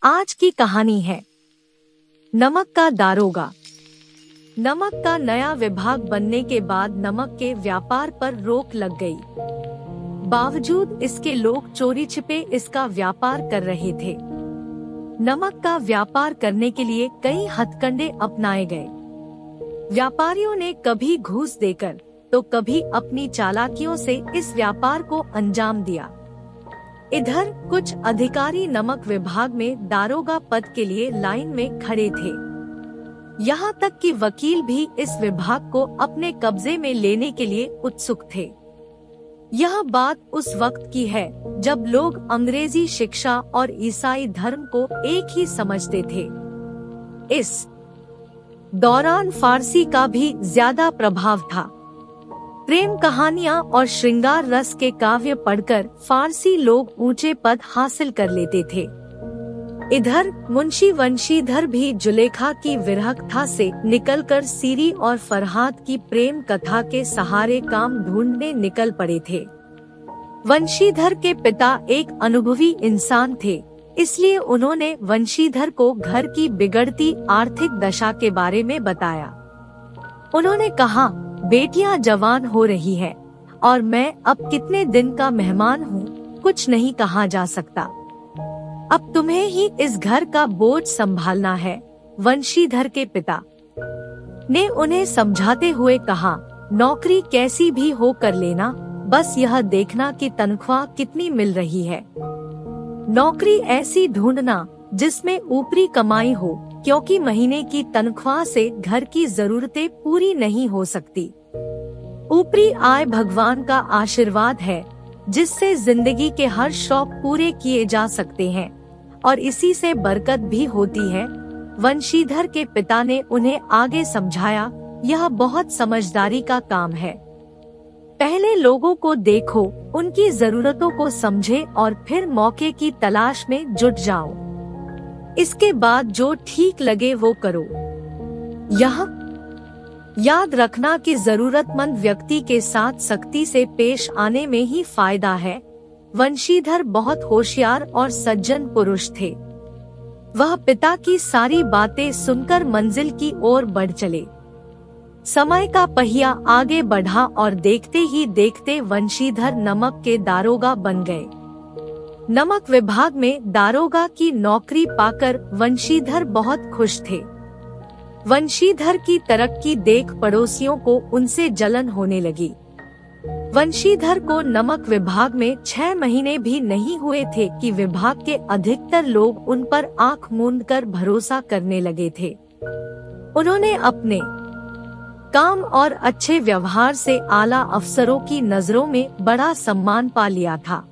आज की कहानी है नमक का दारोगा। नमक का नया विभाग बनने के बाद नमक के व्यापार पर रोक लग गई। बावजूद इसके लोग चोरी छिपे इसका व्यापार कर रहे थे। नमक का व्यापार करने के लिए कई हथकंडे अपनाए गए। व्यापारियों ने कभी घूस देकर तो कभी अपनी चालाकियों से इस व्यापार को अंजाम दिया। इधर कुछ अधिकारी नमक विभाग में दारोगा पद के लिए लाइन में खड़े थे। यहाँ तक कि वकील भी इस विभाग को अपने कब्जे में लेने के लिए उत्सुक थे। यह बात उस वक्त की है जब लोग अंग्रेजी शिक्षा और ईसाई धर्म को एक ही समझते थे। इस दौरान फारसी का भी ज्यादा प्रभाव था। प्रेम कहानियां और श्रृंगार रस के काव्य पढ़कर फारसी लोग ऊंचे पद हासिल कर लेते थे। इधर मुंशी वंशीधर भी जुलेखा की विरहकथा से निकलकर सीरी और फरहाद की प्रेम कथा के सहारे काम ढूंढने निकल पड़े थे। वंशीधर के पिता एक अनुभवी इंसान थे, इसलिए उन्होंने वंशीधर को घर की बिगड़ती आर्थिक दशा के बारे में बताया। उन्होंने कहा, बेटियां जवान हो रही है और मैं अब कितने दिन का मेहमान हूँ, कुछ नहीं कहा जा सकता। अब तुम्हें ही इस घर का बोझ संभालना है। वंशीधर के पिता ने उन्हें समझाते हुए कहा, नौकरी कैसी भी हो कर लेना, बस यह देखना कि तनख्वाह कितनी मिल रही है। नौकरी ऐसी ढूंढना जिसमें ऊपरी कमाई हो, क्योंकि महीने की तनख्वाह से घर की जरूरतें पूरी नहीं हो सकती। ऊपरी आय भगवान का आशीर्वाद है, जिससे जिंदगी के हर शौक पूरे किए जा सकते हैं और इसी से बरकत भी होती है। वंशीधर के पिता ने उन्हें आगे समझाया, यह बहुत समझदारी का काम है। पहले लोगों को देखो, उनकी जरूरतों को समझे और फिर मौके की तलाश में जुट जाओ। इसके बाद जो ठीक लगे वो करो। यह याद रखना कि जरूरतमंद व्यक्ति के साथ सख्ती से पेश आने में ही फायदा है। वंशीधर बहुत होशियार और सज्जन पुरुष थे। वह पिता की सारी बातें सुनकर मंजिल की ओर बढ़ चले। समय का पहिया आगे बढ़ा और देखते ही देखते वंशीधर नमक के दारोगा बन गए। नमक विभाग में दारोगा की नौकरी पाकर वंशीधर बहुत खुश थे। वंशीधर की तरक्की देख पड़ोसियों को उनसे जलन होने लगी। वंशीधर को नमक विभाग में 6 महीने भी नहीं हुए थे कि विभाग के अधिकतर लोग उन पर आंख मूंद कर भरोसा करने लगे थे। उन्होंने अपने काम और अच्छे व्यवहार से आला अफसरों की नजरों में बड़ा सम्मान पा लिया था।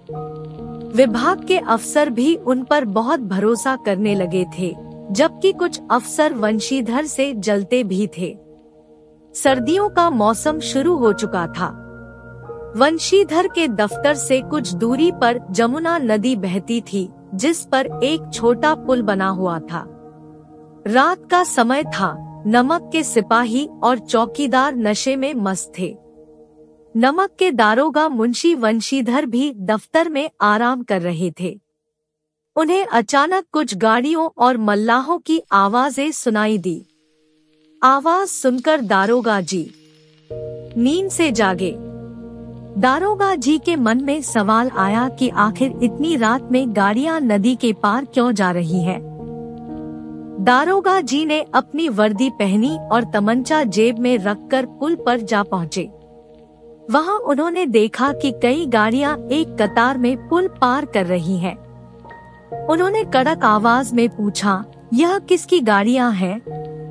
विभाग के अफसर भी उन पर बहुत भरोसा करने लगे थे, जबकि कुछ अफसर वंशीधर से जलते भी थे। सर्दियों का मौसम शुरू हो चुका था। वंशीधर के दफ्तर से कुछ दूरी पर जमुना नदी बहती थी, जिस पर एक छोटा पुल बना हुआ था। रात का समय था। नमक के सिपाही और चौकीदार नशे में मस्त थे। नमक के दारोगा मुंशी वंशीधर भी दफ्तर में आराम कर रहे थे। उन्हें अचानक कुछ गाड़ियों और मल्लाहों की आवाजें सुनाई दी। आवाज सुनकर दारोगा जी नींद से जागे। दारोगा जी के मन में सवाल आया कि आखिर इतनी रात में गाड़ियां नदी के पार क्यों जा रही हैं? दारोगा जी ने अपनी वर्दी पहनी और तमंचा जेब में रखकर पुल पर जा पहुँचे। वहाँ उन्होंने देखा कि कई गाड़ियां एक कतार में पुल पार कर रही हैं। उन्होंने कड़क आवाज में पूछा, यह किसकी गाड़ियां हैं?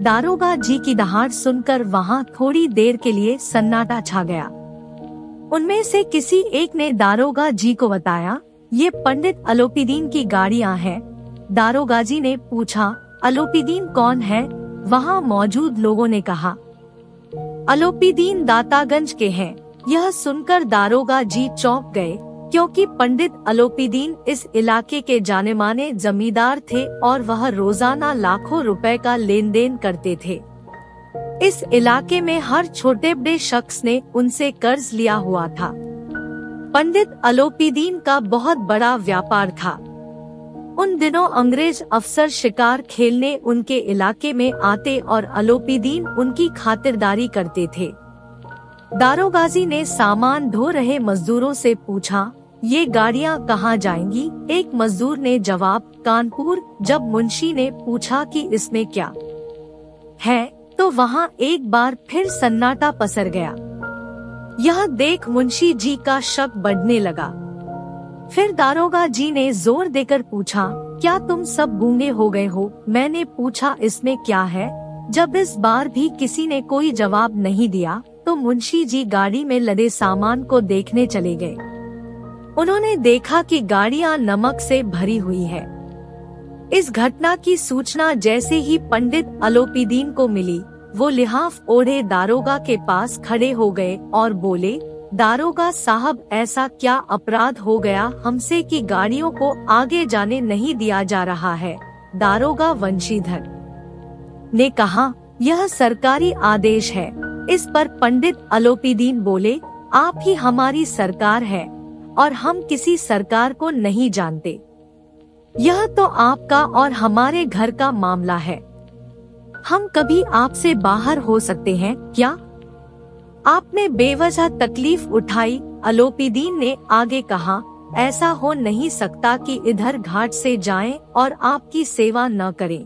दारोगा जी की दहाड़ सुनकर वहाँ थोड़ी देर के लिए सन्नाटा छा गया। उनमें से किसी एक ने दारोगा जी को बताया, ये पंडित अलोपीदीन की गाड़ियां हैं। दारोगा जी ने पूछा, अलोपीदीन कौन है? वहाँ मौजूद लोगों ने कहा, अलोपीदीन दातागंज के हैं। यह सुनकर दारोगा जी चौंक गए, क्योंकि पंडित अलोपीदीन इस इलाके के जाने माने जमींदार थे और वह रोजाना लाखों रुपए का लेन देन करते थे। इस इलाके में हर छोटे बड़े शख्स ने उनसे कर्ज लिया हुआ था। पंडित अलोपीदीन का बहुत बड़ा व्यापार था। उन दिनों अंग्रेज अफसर शिकार खेलने उनके इलाके में आते और अलोपीदीन उनकी खातिरदारी करते थे। दारोगाजी ने सामान ढो रहे मजदूरों से पूछा, ये गाड़ियाँ कहाँ जाएंगी? एक मजदूर ने जवाब, कानपुर। जब मुंशी ने पूछा कि इसमें क्या है, तो वहाँ एक बार फिर सन्नाटा पसर गया। यह देख मुंशी जी का शक बढ़ने लगा। फिर दारोगा जी ने जोर देकर पूछा, क्या तुम सब गूंगे हो गए हो? मैंने पूछा, इसमें क्या है? जब इस बार भी किसी ने कोई जवाब नहीं दिया तो मुंशी जी गाड़ी में लदे सामान को देखने चले गए। उन्होंने देखा कि गाड़ियां नमक से भरी हुई है। इस घटना की सूचना जैसे ही पंडित अलोपीदीन को मिली, वो लिहाफ ओढ़े दारोगा के पास खड़े हो गए और बोले, दारोगा साहब, ऐसा क्या अपराध हो गया हमसे कि गाड़ियों को आगे जाने नहीं दिया जा रहा है? दारोगा वंशीधर ने कहा, यह सरकारी आदेश है। इस पर पंडित अलोपीदीन बोले, आप ही हमारी सरकार है और हम किसी सरकार को नहीं जानते। यह तो आपका और हमारे घर का मामला है। हम कभी आपसे बाहर हो सकते हैं क्या? आपने बेवजह तकलीफ उठाई। अलोपीदीन ने आगे कहा, ऐसा हो नहीं सकता कि इधर घाट से जाएं और आपकी सेवा न करें।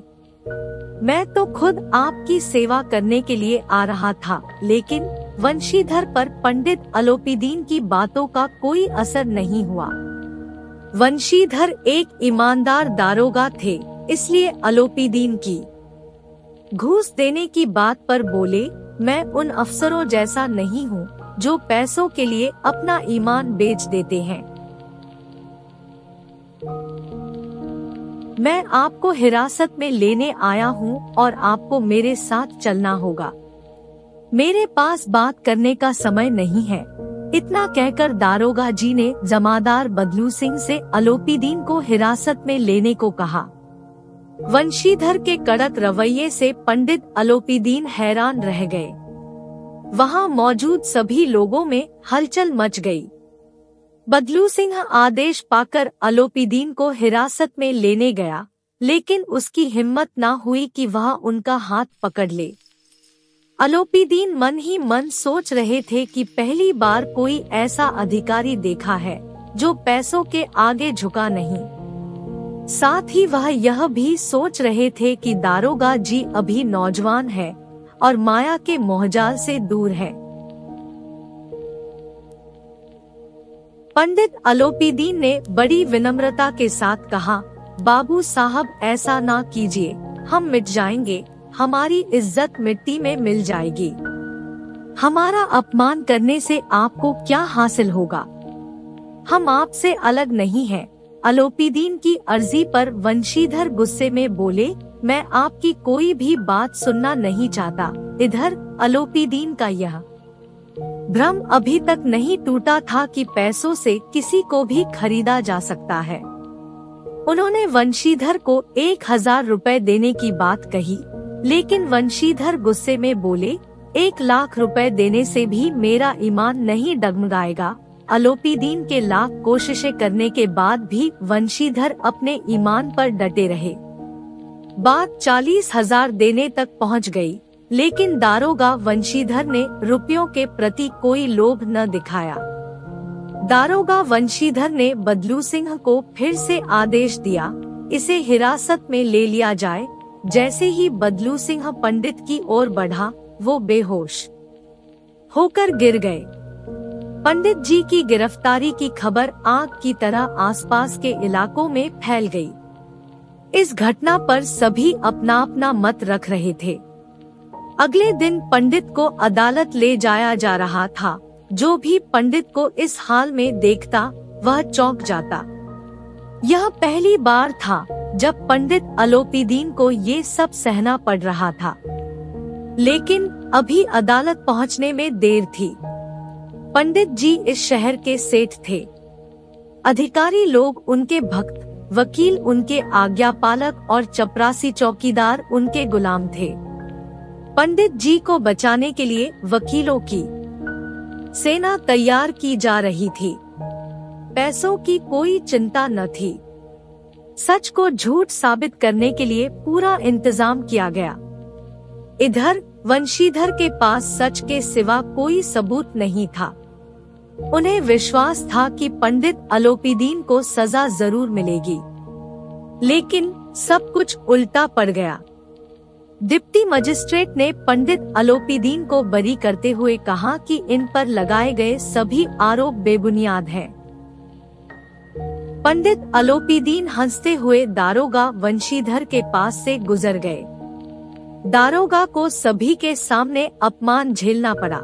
मैं तो खुद आपकी सेवा करने के लिए आ रहा था। लेकिन वंशीधर पर पंडित अलोपीदीन की बातों का कोई असर नहीं हुआ। वंशीधर एक ईमानदार दारोगा थे, इसलिए अलोपीदीन की घूस देने की बात पर बोले, मैं उन अफसरों जैसा नहीं हूँ जो पैसों के लिए अपना ईमान बेच देते हैं। मैं आपको हिरासत में लेने आया हूँ और आपको मेरे साथ चलना होगा। मेरे पास बात करने का समय नहीं है। इतना कहकर दारोगा जी ने जमादार बदलू सिंह से अलोपीदीन को हिरासत में लेने को कहा। वंशीधर के कड़क रवैये से पंडित अलोपीदीन हैरान रह गए। वहाँ मौजूद सभी लोगों में हलचल मच गई। बदलू सिंह आदेश पाकर अलोपीदीन को हिरासत में लेने गया, लेकिन उसकी हिम्मत न हुई कि वह उनका हाथ पकड़ ले। अलोपीदीन मन ही मन सोच रहे थे कि पहली बार कोई ऐसा अधिकारी देखा है जो पैसों के आगे झुका नहीं। साथ ही वह यह भी सोच रहे थे कि दारोगा जी अभी नौजवान है और माया के मोहजाल से दूर है। पंडित अलोपीदीन ने बड़ी विनम्रता के साथ कहा, बाबू साहब, ऐसा ना कीजिए। हम मिट जाएंगे, हमारी इज्जत मिट्टी में मिल जाएगी। हमारा अपमान करने से आपको क्या हासिल होगा? हम आपसे अलग नहीं हैं। अलोपीदीन की अर्जी पर वंशीधर गुस्से में बोले, मैं आपकी कोई भी बात सुनना नहीं चाहता। इधर अलोपीदीन का यह भ्रम अभी तक नहीं टूटा था कि पैसों से किसी को भी खरीदा जा सकता है। उन्होंने वंशीधर को 1000 रुपए देने की बात कही, लेकिन वंशीधर गुस्से में बोले, 1 लाख रुपए देने से भी मेरा ईमान नहीं डगमगाएगा। अलोपीदीन के लाख कोशिशें करने के बाद भी वंशीधर अपने ईमान पर डटे रहे। बात 40,000 देने तक पहुंच गई, लेकिन दारोगा वंशीधर ने रुपयों के प्रति कोई लोभ न दिखाया। दारोगा वंशीधर ने बदलू सिंह को फिर से आदेश दिया, इसे हिरासत में ले लिया जाए। जैसे ही बदलू सिंह पंडित की ओर बढ़ा, वो बेहोश होकर गिर गए। पंडित जी की गिरफ्तारी की खबर आग की तरह आसपास के इलाकों में फैल गई। इस घटना पर सभी अपना अपना मत रख रहे थे। अगले दिन पंडित को अदालत ले जाया जा रहा था। जो भी पंडित को इस हाल में देखता, वह चौंक जाता। यह पहली बार था जब पंडित अलोपीदीन को ये सब सहना पड़ रहा था। लेकिन अभी अदालत पहुंचने में देर थी। पंडित जी इस शहर के सेठ थे। अधिकारी लोग उनके भक्त, वकील उनके आज्ञापालक और चपरासी चौकीदार उनके गुलाम थे। पंडित जी को बचाने के लिए वकीलों की सेना तैयार की जा रही थी। पैसों की कोई चिंता न थी। सच को झूठ साबित करने के लिए पूरा इंतजाम किया गया। इधर वंशीधर के पास सच के सिवा कोई सबूत नहीं था। उन्हें विश्वास था कि पंडित अलोपीदीन को सजा जरूर मिलेगी, लेकिन सब कुछ उल्टा पड़ गया। डिप्टी मजिस्ट्रेट ने पंडित अलोपीदीन को बरी करते हुए कहा कि इन पर लगाए गए सभी आरोप बेबुनियाद हैं। पंडित अलोपीदीन हंसते हुए दारोगा वंशीधर के पास से गुजर गए। दारोगा को सभी के सामने अपमान झेलना पड़ा,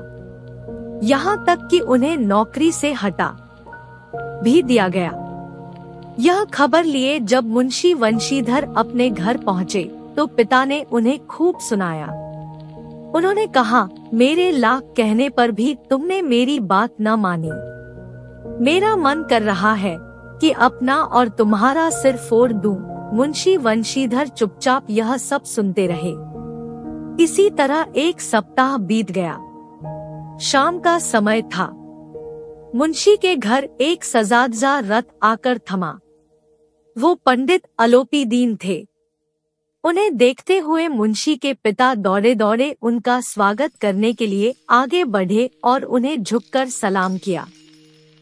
यहाँ तक कि उन्हें नौकरी से हटा भी दिया गया। यह खबर लिए जब मुंशी वंशीधर अपने घर पहुँचे तो पिता ने उन्हें खूब सुनाया। उन्होंने कहा, मेरे लाख कहने पर भी तुमने मेरी बात न मानी। मेरा मन कर रहा है कि अपना और तुम्हारा सिर फोड़ दूं। मुंशी वंशीधर चुपचाप यह सब सुनते रहे। इसी तरह एक सप्ताह बीत गया। शाम का समय था। मुंशी के घर एक सजादजा रथ आकर थमा। वो पंडित अलोपीदीन थे। उन्हें देखते हुए मुंशी के पिता दौड़े दौड़े उनका स्वागत करने के लिए आगे बढ़े और उन्हें झुककर सलाम किया।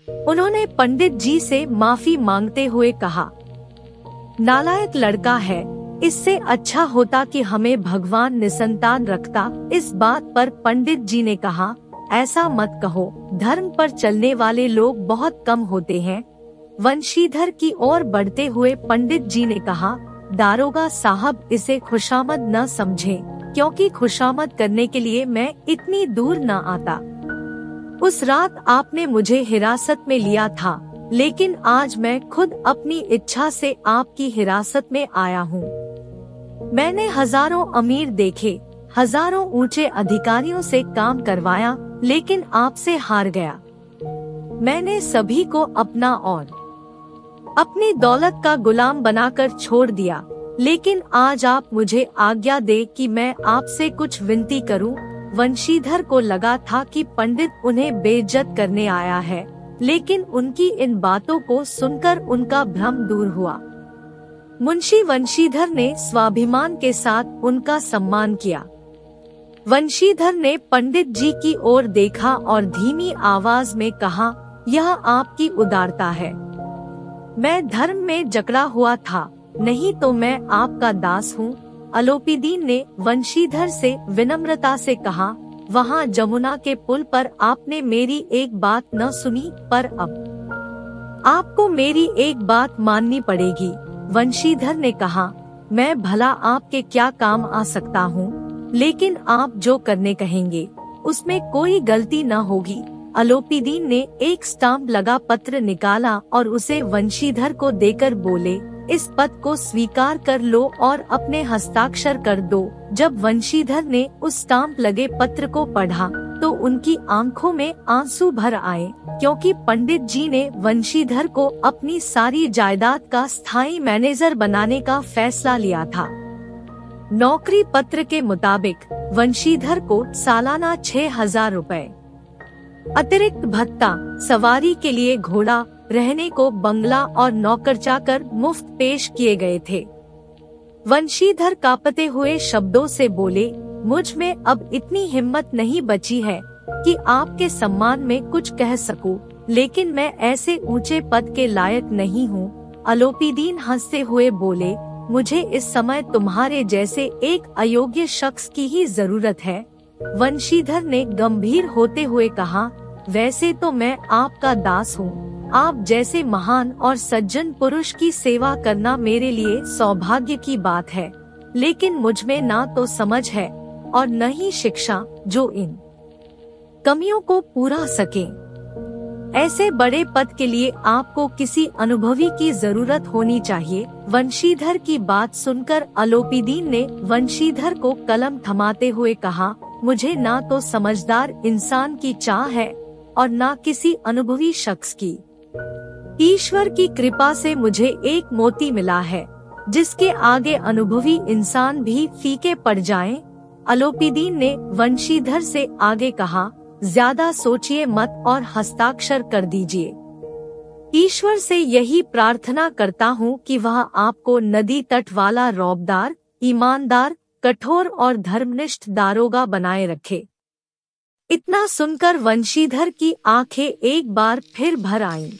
उन्होंने पंडित जी से माफी मांगते हुए कहा, नालायक लड़का है, इससे अच्छा होता कि हमें भगवान निसंतान रखता। इस बात पर पंडित जी ने कहा, ऐसा मत कहो, धर्म पर चलने वाले लोग बहुत कम होते हैं। वंशीधर की ओर बढ़ते हुए पंडित जी ने कहा, दारोगा साहब इसे खुशामद न समझें, क्योंकि खुशामद करने के लिए मैं इतनी दूर न आता। उस रात आपने मुझे हिरासत में लिया था, लेकिन आज मैं खुद अपनी इच्छा से आपकी हिरासत में आया हूँ। मैंने हजारों अमीर देखे, हजारों ऊंचे अधिकारियों से काम करवाया, लेकिन आपसे हार गया। मैंने सभी को अपना और अपनी दौलत का गुलाम बनाकर छोड़ दिया, लेकिन आज आप मुझे आज्ञा दे कि मैं आपसे कुछ विनती करूं। वंशीधर को लगा था कि पंडित उन्हें बेइज्जत करने आया है, लेकिन उनकी इन बातों को सुनकर उनका भ्रम दूर हुआ। मुंशी वंशीधर ने स्वाभिमान के साथ उनका सम्मान किया। वंशीधर ने पंडित जी की ओर देखा और धीमी आवाज में कहा, यह आपकी उदारता है। मैं धर्म में जकड़ा हुआ था, नहीं तो मैं आपका दास हूँ। अलोपीदीन ने वंशीधर से विनम्रता से कहा, वहाँ जमुना के पुल पर आपने मेरी एक बात न सुनी, पर अब आपको मेरी एक बात माननी पड़ेगी। वंशीधर ने कहा, मैं भला आपके क्या काम आ सकता हूँ, लेकिन आप जो करने कहेंगे उसमें कोई गलती न होगी। अलोपीदीन ने एक स्टाम्प लगा पत्र निकाला और उसे वंशीधर को देकर बोले, इस पद को स्वीकार कर लो और अपने हस्ताक्षर कर दो। जब वंशीधर ने उस स्टाम्प लगे पत्र को पढ़ा तो उनकी आंखों में आंसू भर आए, क्योंकि पंडित जी ने वंशीधर को अपनी सारी जायदाद का स्थायी मैनेजर बनाने का फैसला लिया था। नौकरी पत्र के मुताबिक वंशीधर को सालाना 6,000 रुपए, अतिरिक्त भत्ता, सवारी के लिए घोड़ा, रहने को बंगला और नौकर चाकर मुफ्त पेश किए गए थे। वंशीधर कांपते हुए शब्दों से बोले, मुझ में अब इतनी हिम्मत नहीं बची है कि आपके सम्मान में कुछ कह सकूं, लेकिन मैं ऐसे ऊंचे पद के लायक नहीं हूँ। अलोपीदीन हंसते हुए बोले, मुझे इस समय तुम्हारे जैसे एक अयोग्य शख्स की ही जरूरत है। वंशीधर ने गंभीर होते हुए कहा, वैसे तो मैं आपका दास हूँ। आप जैसे महान और सज्जन पुरुष की सेवा करना मेरे लिए सौभाग्य की बात है, लेकिन मुझ में ना तो समझ है और न ही शिक्षा जो इन कमियों को पूरा सके। ऐसे बड़े पद के लिए आपको किसी अनुभवी की जरूरत होनी चाहिए। वंशीधर की बात सुनकर अलोपीदीन ने वंशीधर को कलम थमाते हुए कहा, मुझे ना तो समझदार इंसान की चाह है और ना किसी अनुभवी शख्स की। ईश्वर की कृपा से मुझे एक मोती मिला है, जिसके आगे अनुभवी इंसान भी फीके पड़ जाएं। अलोपीदीन ने वंशीधर से आगे कहा, ज्यादा सोचिए मत और हस्ताक्षर कर दीजिए। ईश्वर से यही प्रार्थना करता हूँ कि वह आपको नदी तट वाला रौबदार, ईमानदार, कठोर और धर्मनिष्ठ दारोगा बनाए रखे। इतना सुनकर वंशीधर की आंखें एक बार फिर भर आईं।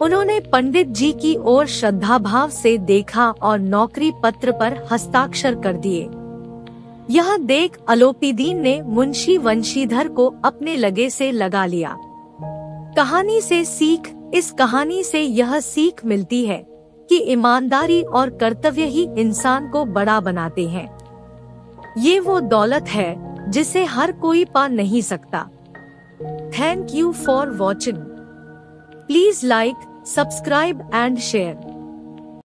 उन्होंने पंडित जी की ओर श्रद्धाभाव से देखा और नौकरी पत्र पर हस्ताक्षर कर दिए। यह देख अलोपीदीन ने मुंशी वंशीधर को अपने लगे से लगा लिया। कहानी से सीख। इस कहानी से यह सीख मिलती है कि ईमानदारी और कर्तव्य ही इंसान को बड़ा बनाते हैं। ये वो दौलत है जिसे हर कोई पा नहीं सकता। Thank you for watching. Please like, subscribe and share.